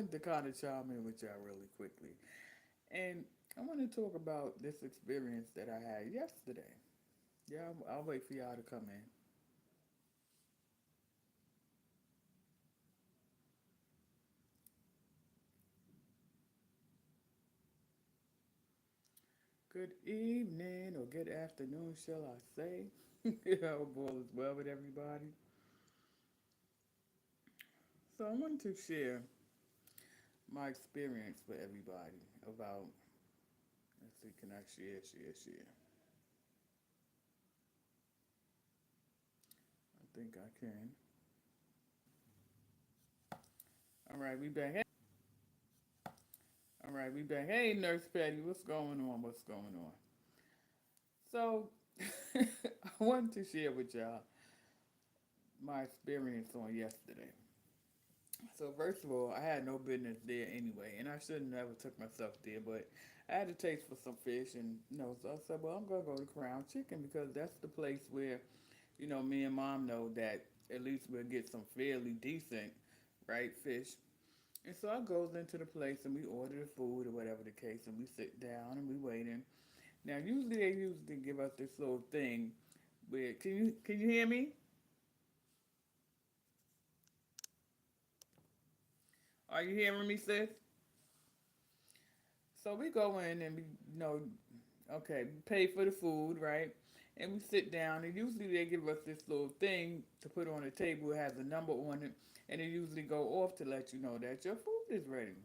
wanted to kind of chime in with y'all really quickly. And I want to talk about this experience that I had yesterday. Yeah, I'll wait for y'all to come in. Good evening or good afternoon, shall I say? I hope all is well with everybody. So I wanted to share my experience with everybody about, let's see, can I share? I think I can. All right, we back. All right, we back. Hey, Nurse Patty, what's going on? What's going on? So, I wanted to share with y'all my experience on yesterday. So, first of all, I had no business there anyway, and I should not never took myself there, but I had a taste for some fish, and so I said, well, I'm gonna go to Crown Chicken because that's the place where, me and Mom know that at least we'll get some fairly decent, right, fish. And so I goes into the place and we order the food or whatever the case, and we sit down and we waiting. Now, usually they usually give us this little thing where can you hear me? Are you hearing me, sis? So we go in and we okay, we pay for the food, right? And we sit down, and usually they give us this little thing to put on the table. It has a number on it, and it usually go off to let you know that your food is ready.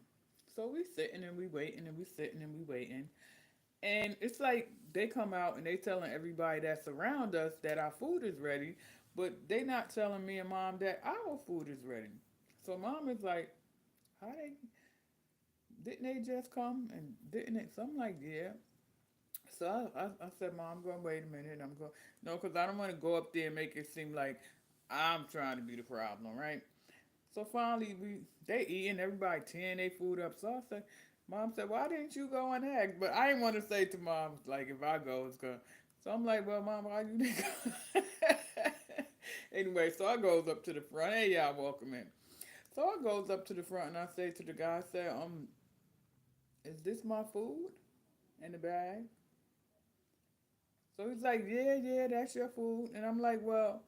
So we sitting and we waiting and we sitting and we waiting. And it's like they come out and they telling everybody that's around us that our food is ready, but they not telling me and Mom that our food is ready. So Mom is like, how they didn't they just come and didn't it? So I'm like, yeah. So I said, Mom, I'm going to wait a minute. I'm going, no, because I don't want to go up there and make it seem like I'm trying to be the problem, right? So finally, they eating, everybody tearing their food up. So I said, Mom said, why didn't you go and ask? But I didn't want to say to Mom, like, if I go, it's going to. So I'm like, well, Mom, why you didn't go? Anyway, so I goes up to the front. Hey, y'all, welcome in. So I goes up to the front and I say to the guy, I say, is this my food in the bag? So he's like, yeah, yeah, that's your food. And I'm like, well,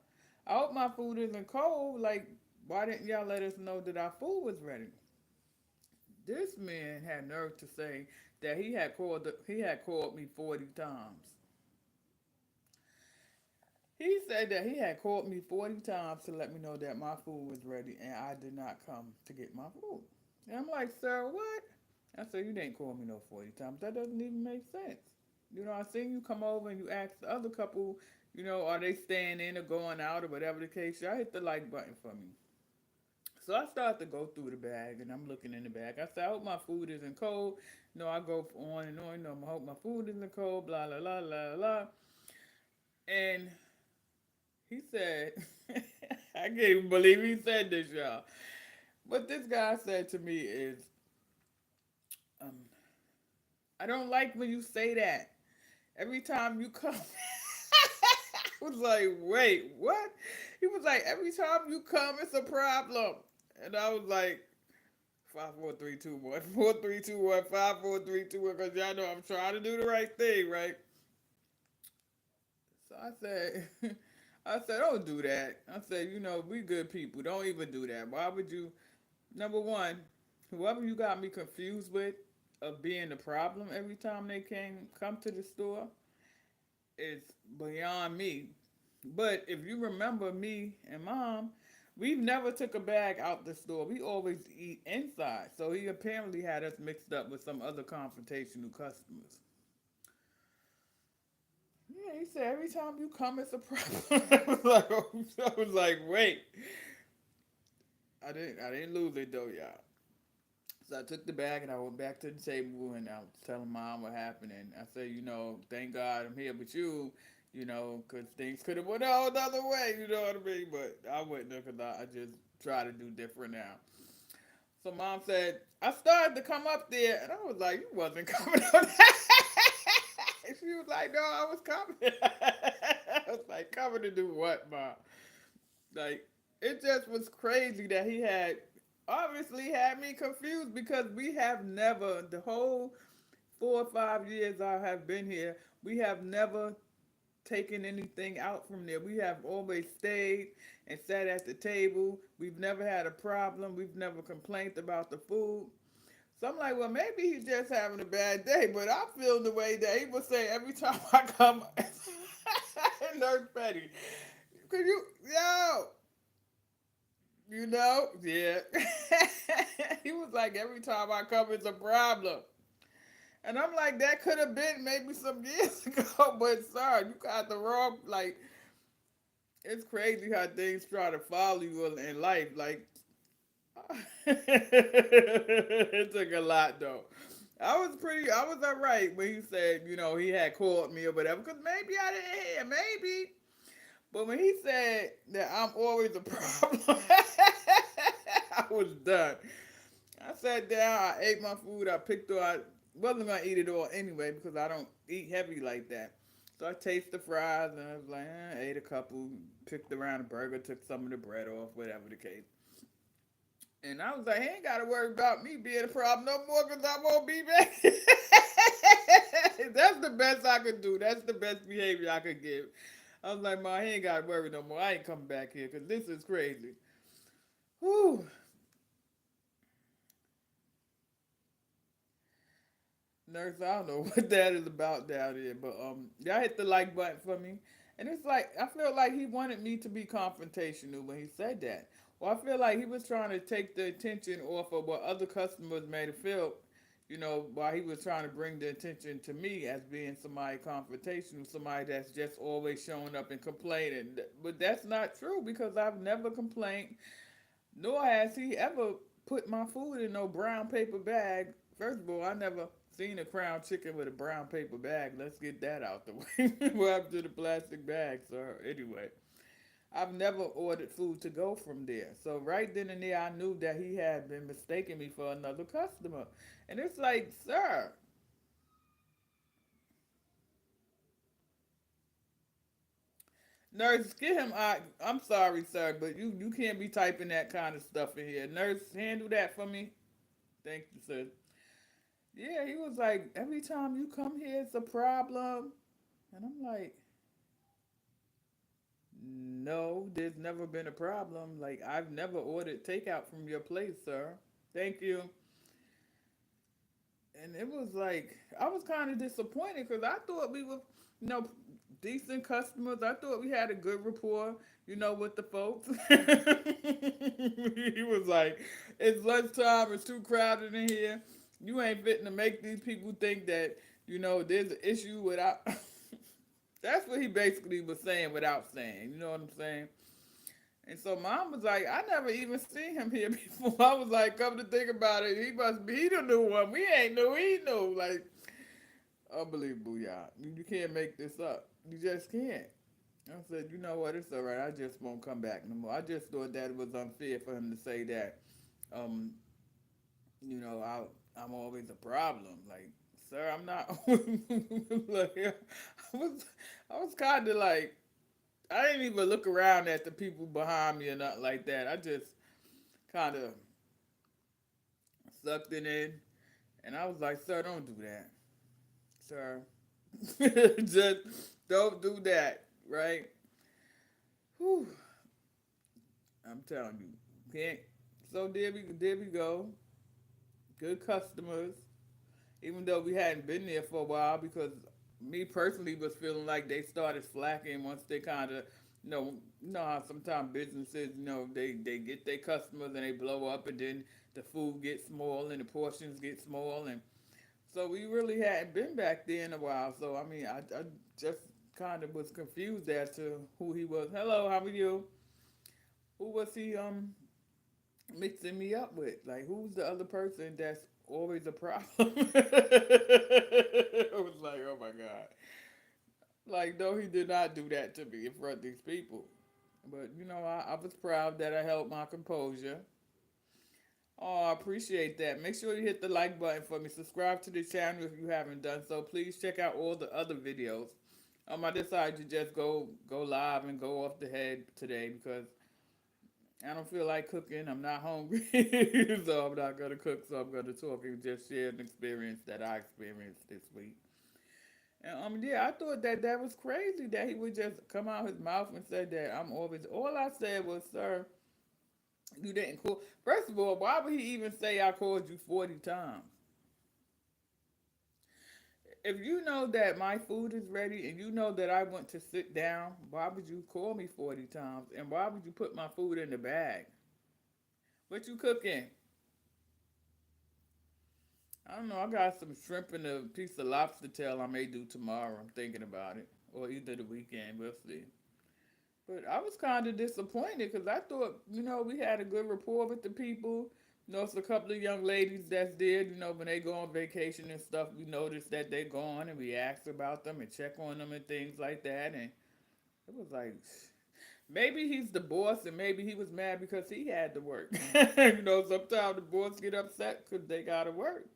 I hope my food isn't cold. Like, why didn't y'all let us know that our food was ready? This man had nerve to say that he had called me 40 times. He said that he had called me 40 times to let me know that my food was ready and I did not come to get my food. And I'm like, sir, what? I said, you didn't call me no 40 times. That doesn't even make sense. I seen you come over and you asked the other couple, are they staying in or going out or whatever the case. Y'all hit the like button for me. So I start to go through the bag and I'm looking in the bag. I said, I hope my food isn't cold. I go on and on. I hope my food isn't cold, blah, blah, blah, blah, blah. And he said, I can't even believe he said this, y'all. What this guy said to me is, um, I don't like when you say that. Every time you come, I was like, wait, what? He was like, every time you come, it's a problem. And I was like, 5, 4, 3, 2, 1, 4, 3, 2, 1, 5, 4, 3, 2, 1. Because y'all know I'm trying to do the right thing, right? So I said, I said, don't do that. I said, we good people. Don't even do that. Why would you? Number one, whoever you got me confused with of being the problem every time they come to the store is beyond me. But if you remember me and Mom, we've never took a bag out the store. We always eat inside. So he apparently had us mixed up with some other confrontational customers. Yeah, he said every time you come, it's a problem. I was like, wait. I didn't lose it though, y'all. So I took the bag and I went back to the table and I was telling Mom what happened. And I said, thank God I'm here with you, because things could have went all the other way, you know what I mean? But I wouldn't have because I just try to do different now. So Mom said, I started to come up there and I was like, you wasn't coming up there. She was like, no, I was coming. I was like, coming to do what, Mom? Like, it just was crazy that he had obviously had me confused because we have never, the whole 4 or 5 years I have been here, we have never taken anything out from there. We have always stayed and sat at the table. We've never had a problem. We've never complained about the food. So I'm like, well, maybe he's just having a bad day, but I feel the way that he would say every time I come. Nurse Petty, could you, yo, yeah. He was like, every time I come, it's a problem. And I'm like, that could have been maybe some years ago, but sorry, you got the wrong, like, it's crazy how things try to follow you in life. Like, it took a lot though. I was all right when he said, he had called me or whatever, because maybe I didn't hear, maybe. But when he said that I'm always a problem, I was done. I sat down, I ate my food, I picked all, I wasn't gonna eat it all anyway because I don't eat heavy like that. So I tasted the fries and I was like, ate a couple, picked around a burger, took some of the bread off, whatever the case. And I was like, he ain't got to worry about me being a problem no more because I won't be back. That's the best I could do. That's the best behavior I could give. I was like, Ma, he ain't got to worry no more. I ain't coming back here because this is crazy. Whew. Nurse, I don't know what that is about down here, but y'all hit the like button for me. And it's like I feel like he wanted me to be confrontational when he said that. Well, I feel like he was trying to take the attention off of what other customers made it feel, while he was trying to bring the attention to me as being somebody confrontational, somebody that's just always showing up and complaining. But that's not true because I've never complained, nor has he ever put my food in no brown paper bag. First of all, I never seen a crown chicken with a brown paper bag. Let's get that out the way. What happened to the plastic bags? So anyway, I've never ordered food to go from there. So right then and there, I knew that he had been mistaking me for another customer. And it's like, sir, nurse, get him out. I'm sorry, sir, but you can't be typing that kind of stuff in here. Nurse, handle that for me. Thank you, sir. Yeah, he was like, every time you come here, it's a problem. And I'm like, no, there's never been a problem. Like, I've never ordered takeout from your place, sir. Thank you. And it was like, I was kind of disappointed because I thought we were, you know, decent customers. I thought we had a good rapport, with the folks. He was like, it's lunchtime, it's too crowded in here. You ain't fitting to make these people think that, there's an issue without. That's what he basically was saying without saying. You know what I'm saying? And so mom was like, I never even seen him here before. I was like, come to think about it, he the new one. We ain't knew he knew. Like, unbelievable, y'all. You can't make this up. You just can't. I said, you know what, it's all right. I just won't come back no more. I just thought that it was unfair for him to say that, um, I'm always a problem. Like, sir, I'm not. Like, I was kind of like, I didn't even look around at the people behind me or nothing like that. I just kind of sucked it in, and I was like, sir, don't do that, sir. Just don't do that, right? Whew, I'm telling you, can't. So there we go. Good customers, even though we hadn't been there for a while because me personally was feeling like they started slacking once they kind of, how sometimes businesses, they get their customers and they blow up and then the food gets small and the portions get small. And so we really hadn't been back there in a while. So, I mean, I just kind of was confused as to who he was. Hello, how are you? Who was he mixing me up with? Like, who's the other person that's always a problem? I was like, oh my God. Like, no, he did not do that to me in front of these people. But, I was proud that I held my composure. Oh, I appreciate that. Make sure you hit the like button for me. Subscribe to the channel if you haven't done so. Please check out all the other videos. I decided to just go live and go off the head today because I don't feel like cooking. I'm not hungry, so I'm not gonna cook. So I'm gonna talk and just share an experience that I experienced this week. And yeah, I thought that that was crazy that he would just come out his mouth and say that I'm always. All I said was, "Sir, you didn't call." First of all, why would he even say I called you 40 times? If you know that my food is ready and you know that I want to sit down, why would you call me 40 times? And why would you put my food in the bag? What you cooking? I don't know. I got some shrimp and a piece of lobster tail I may do tomorrow. I'm thinking about it. Or either the weekend. We'll see. But I was kind of disappointed because I thought, we had a good rapport with the people. It's a couple of young ladies that's there. When they go on vacation and stuff, we notice that they're gone and we ask about them and check on them and things like that. And it was like, maybe he's the boss and maybe he was mad because he had to work. Sometimes the boss get upset because they got to work.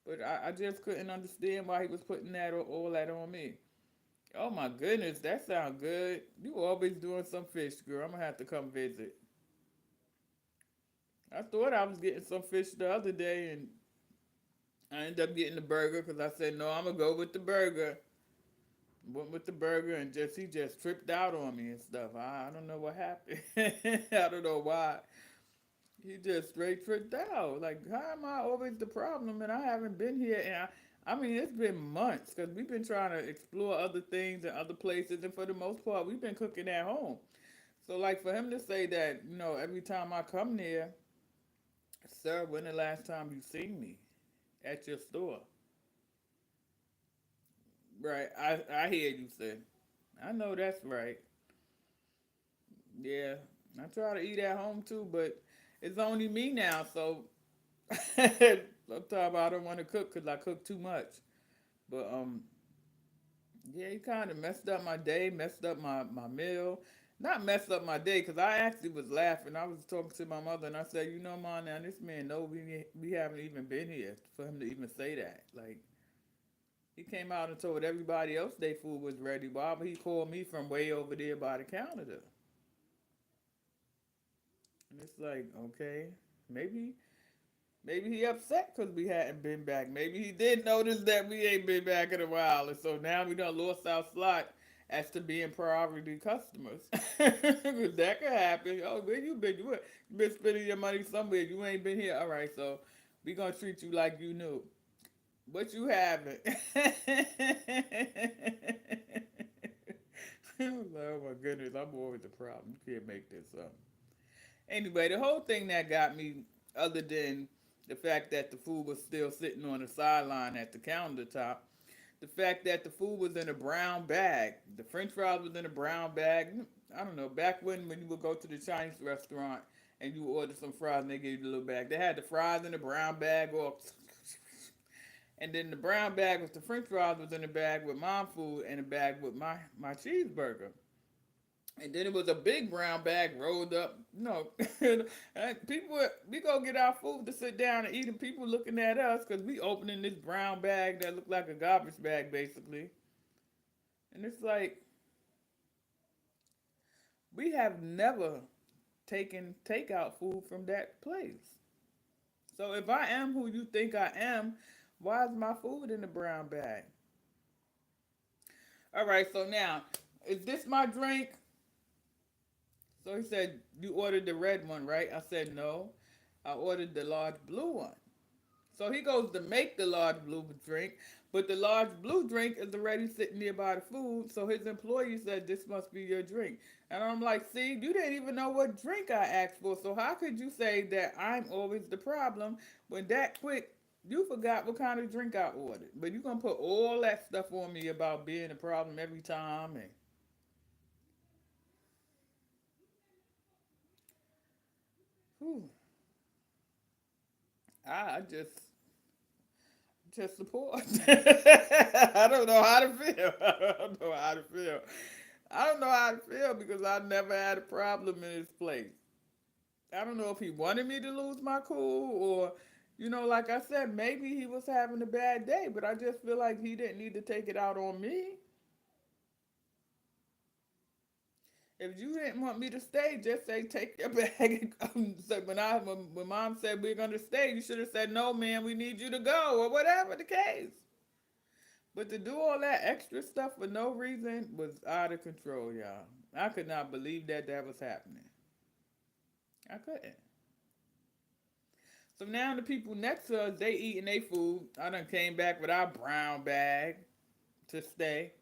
But I just couldn't understand why he was putting all that on me. Oh my goodness, that sounds good. You always doing some fish, girl. I'm gonna have to come visit. I thought I was getting some fish the other day, and I ended up getting the burger because I said no, I'm gonna go with the burger. Went with the burger, and he just tripped out on me and stuff. I don't know what happened. I don't know why. He just straight tripped out. Like, how am I always the problem? And I haven't been here. And I mean, it's been months because we've been trying to explore other things and other places. And for the most part, we've been cooking at home. So, like, for him to say that, every time I come there, sir, when the last time you seen me at your store? Right. I hear you, sir. I know that's right. Yeah. I try to eat at home too, but it's only me now. So, sometimes I don't want to cook because I cook too much. But yeah, he kind of messed up my day, messed up my meal. Not messed up my day because I actually was laughing. I was talking to my mother and I said, Mom, now this man know we haven't even been here for him to even say that. Like he came out and told everybody else their food was ready. Why would he call me from way over there by the counter? And it's like, okay, maybe maybe he upset because we hadn't been back. Maybe he did notice that we ain't been back in a while, and so now we done lost our slot as to being priority customers. That could happen. Oh, where you been? You been spending your money somewhere. You ain't been here. All right, so we gonna treat you like you knew, but you haven't. Oh my goodness, I'm always the problem. You can't make this up. Anyway, the whole thing that got me, other than the fact that the food was still sitting on the sideline at the countertop, the fact that the food was in a brown bag, the French fries was in a brown bag. I don't know. Back when you would go to the Chinese restaurant and you order some fries and they gave you the little bag, they had the fries in the brown bag, or and then the brown bag with the French fries was in the bag with my food and a bag with my cheeseburger. And then it was a big brown bag rolled up. No, and people, we go get our food to sit down and eat, and people looking at us because we opening this brown bag that looked like a garbage bag, basically. And it's like we have never taken takeout food from that place. So if I am who you think I am, why is my food in the brown bag? All right, so now is this my drink? So he said, you ordered the red one, right? I said, no. I ordered the large blue one. So he goes to make the large blue drink, but the large blue drink is already sitting nearby the food. So his employee said, this must be your drink. And I'm like, see, you didn't even know what drink I asked for. So how could you say that I'm always the problem when that quick you forgot what kind of drink I ordered? But you're going to put all that stuff on me about being a problem every time. And whew, I just support. I don't know how to feel. I don't know how to feel. I don't know how to feel because I never had a problem in this place. I don't know if he wanted me to lose my cool or, like I said, maybe he was having a bad day, but I just feel like he didn't need to take it out on me. If you didn't want me to stay, just say take your bag and come. So when mom said we're gonna stay, you should have said no, man. We need you to go or whatever the case. But to do all that extra stuff for no reason was out of control, y'all. I could not believe that that was happening. I couldn't. So now the people next to us, they eating their food. I done came back with our brown bag to stay.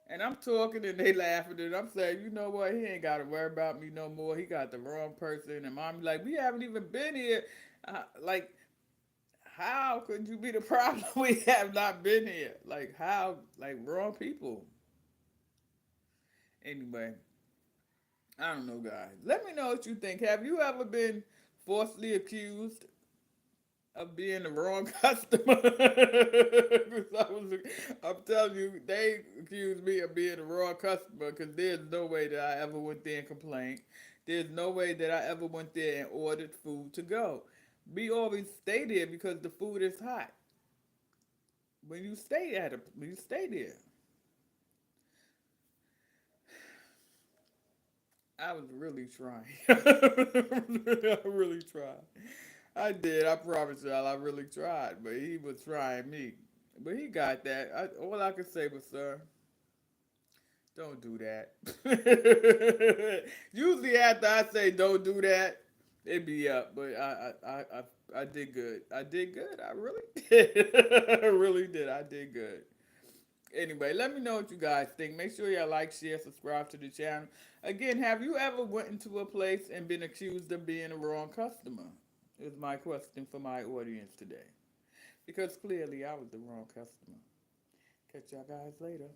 And I'm talking and they laughing and I'm saying, you know what, he ain't got to worry about me no more. He got the wrong person. And mom's like, we haven't even been here. Like, how could you be the problem? We have not been here. Like, how? Like, wrong people. Anyway, I don't know, guys. Let me know what you think. Have you ever been falsely accused of being the wrong customer? 'Cause I'm telling you, they accused me of being the wrong customer because there's no way that I ever went there and complained. There's no way that I ever went there and ordered food to go. We always stay there because the food is hot. When you stay there, I was really trying. I really tried. I did. I promise y'all, I really tried. But he was trying me. But he got that. All I could say was, sir, don't do that. Usually after I say don't do that, it be up. But I did good. I did good. I really did. I really did. I did good. Anyway, let me know what you guys think. Make sure y'all like, share, subscribe to the channel. Again, have you ever went into a place and been accused of being a wrong customer? Is my question for my audience today. Because clearly I was the wrong customer. Catch y'all guys later.